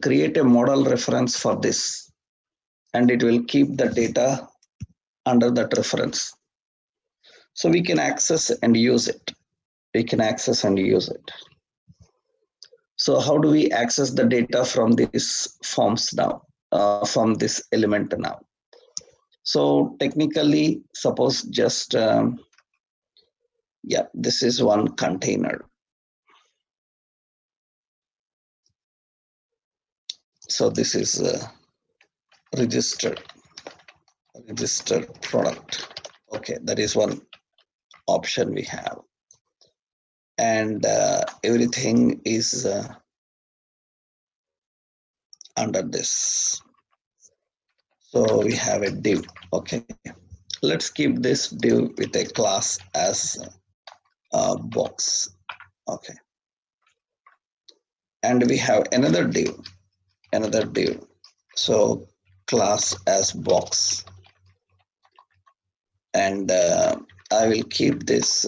create a model reference for this, and it will keep the data under that reference. So we can access and use it. We can access and use it. So how do we access the data from these forms now, from this element now? So technically, suppose just, yeah, this is one container. So this is registered product. Okay, that is one option we have. And everything is under this. So we have a div. Okay, let's keep this div with a class as a box. Okay, and we have another div. So class as box, and I will keep this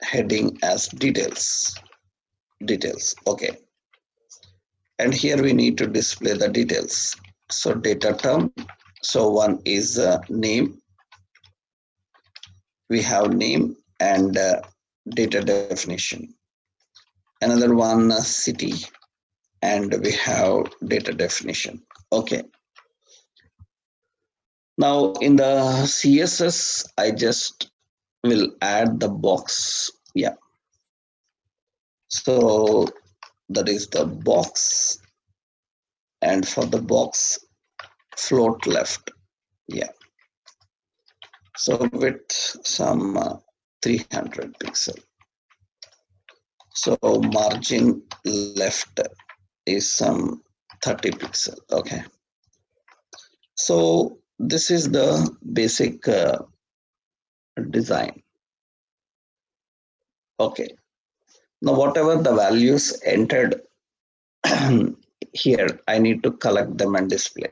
heading as details. Okay, and here we need to display the details. So data term, so one is name. We have name and data definition. Another one city, and we have data definition. Okay, now in the CSS I just will add the box. Yeah, so that is the box, and for the box float left. Yeah, so with some 300 pixel. So margin left is some 30 pixel. Okay, so this is the basic design. Okay, now whatever the values entered here, I need to collect them and display.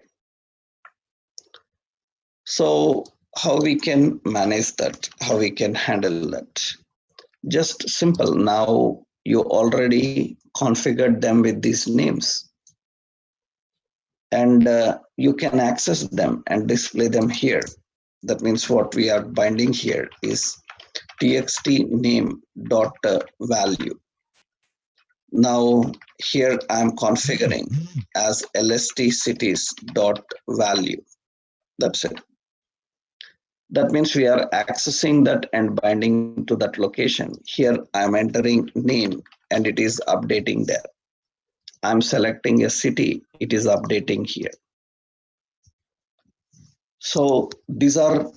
So how we can manage that, how we can handle that? Just simple. Now you already configured them with these names, and you can access them and display them here. That means what we are binding here is txt name dot value. Now here I'm configuring as lst cities dot value. That's it. That means we are accessing that and binding to that location. Here I'm entering name and it is updating there. I'm selecting a city, it is updating here. So these are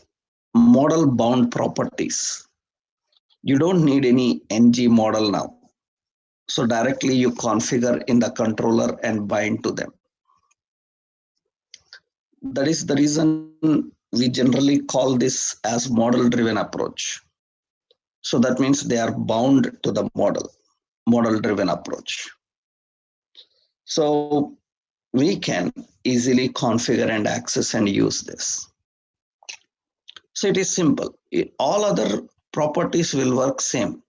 model bound properties. You don't need any ng model now. So directly you configure in the controller and bind to them. That is the reason we generally call this as model driven approach. So that means they are bound to the model driven approach. So we can easily configure and access and use this. So it is simple. All other properties will work same.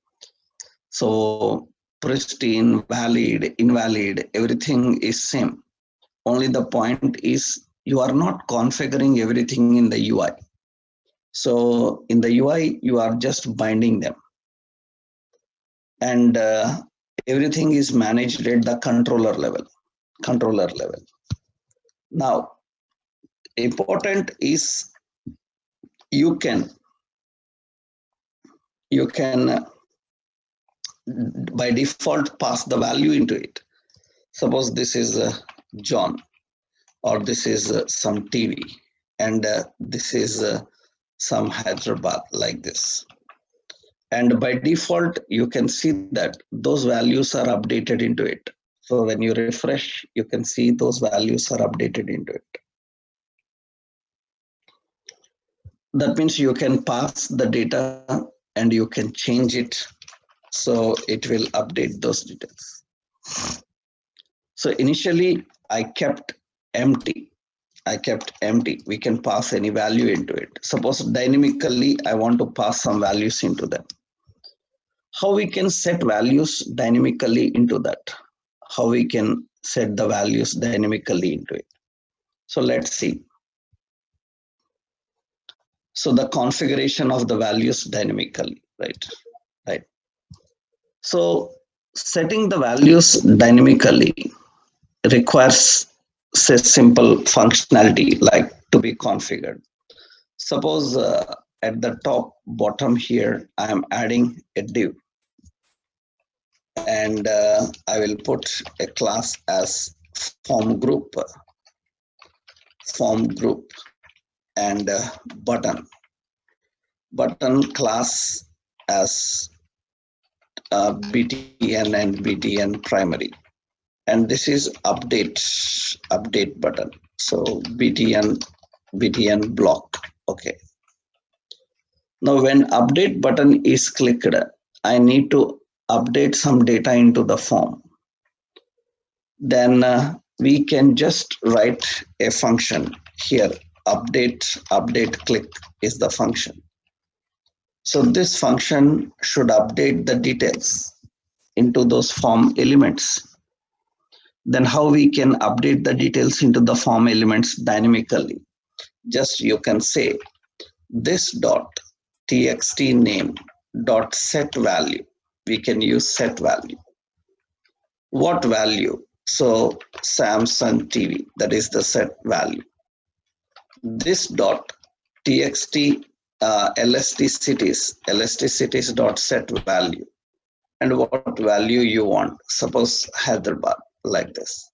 So pristine, valid, invalid, everything is same. Only the point is you are not configuring everything in the UI. So in the UI, you are just binding them. And everything is managed at the controller level. Now, important is you can by default pass the value into it. Suppose this is John, or this is some TV, and this is some Hyderabad, like this. And by default, you can see that those values are updated into it. So when you refresh, you can see those values are updated into it. That means you can pass the data and you can change it, so it will update those details. So initially I kept empty. We can pass any value into it. Suppose dynamically I want to pass some values into them. How we can set values dynamically into that? how we can set the values dynamically into it. So let's see. So the configuration of the values dynamically, right? Right. So setting the values dynamically requires say simple functionality like to be configured. Suppose at the top bottom here, I am adding a div and I will put a class as form group and button class as btn and btn primary, and this is update button, so btn block. Okay, now when update button is clicked, I need to update some data into the form. Then we can just write a function here. Update click is the function. So this function should update the details into those form elements. Then how we can update the details into the form elements dynamically? Just you can say this dot txt name dot set value. We can use set value. What value? So Samsung TV, that is the set value. This dot txt lst cities dot set value, and what value you want. Suppose Hyderabad, like this.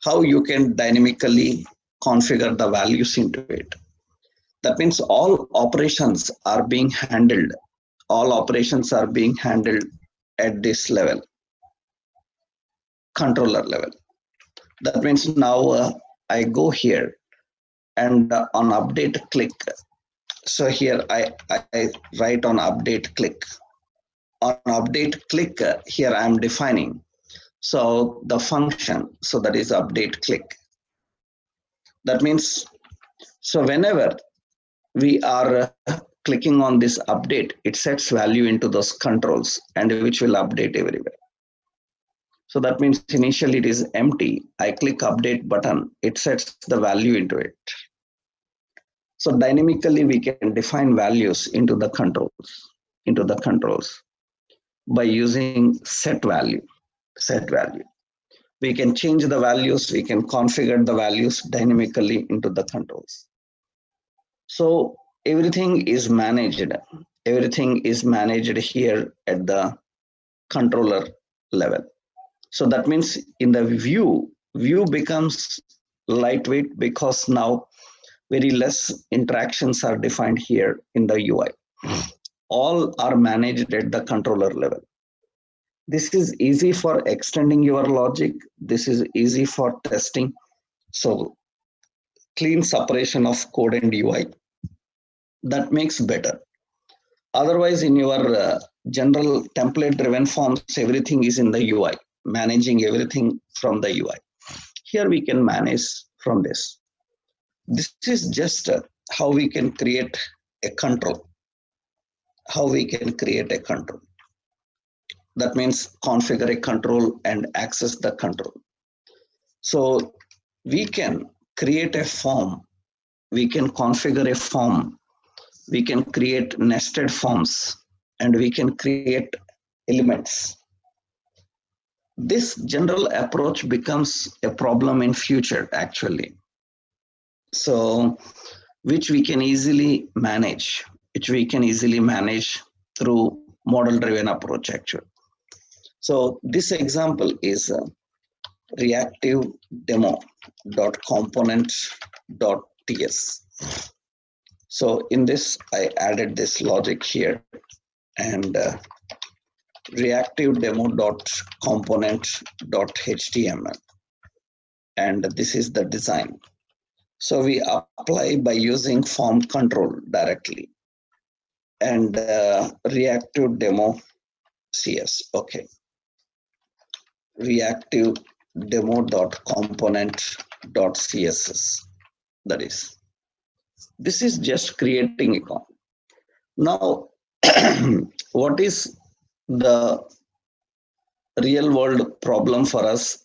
How you can dynamically configure the values into it. That means all operations are being handled. All operations are being handled at this level, controller level. That means now I go here and on update click. So here I write on update click. On update click, here I am defining. So the function, so that is update click. That means, so whenever we are clicking on this update, it sets value into those controls and which will update everywhere. So that means initially it is empty. I click update button, it sets the value into it. So dynamically we can define values into the controls by using set value. We can change the values, we can configure the values dynamically into the controls. So everything is managed. Everything is managed here at the controller level. So that means in the view becomes lightweight because now very less interactions are defined here in the UI. All are managed at the controller level. This is easy for extending your logic. This is easy for testing. So clean separation of code and UI. That makes better. Otherwise, in your general template driven forms, everything is in the UI, managing everything from the UI. Here we can manage from this. This is just how we can create a control. How we can create a control. That means configure a control and access the control. So we can create a form. We can configure a form. We can create nested forms and we can create elements. This general approach becomes a problem in future actually. So which we can easily manage, through model driven approach actually. So this example is reactive demo.component.ts. So in this, I added this logic here and reactive demo.component.html. And this is the design. So we apply by using form control directly and reactive demo CS. Okay. Reactive demo.component.css. That is, this is just creating a comp. Now, what is the real world problem for us